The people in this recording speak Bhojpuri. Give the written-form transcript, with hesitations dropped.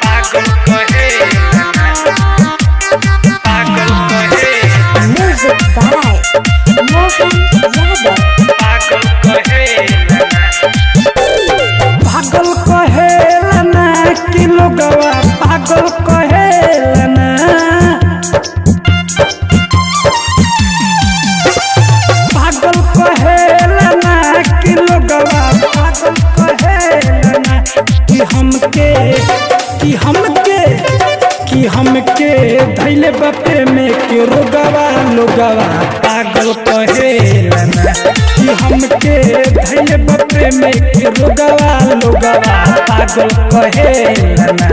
पागल कहेला ना, पागल कहेला, Music by Mohan Yadav. पागल कहेला ना, पागल कहेला ना कि लोगवा पागल कहेला ना। पागल कहेला ना कि लोगवा पागल कहेला ना कि हमके धैले बापे में के रोगवा लोगवा पागल कहेला ना कि हमके धैले बापे में के रोगवा लोगवा पागल कहेला ना।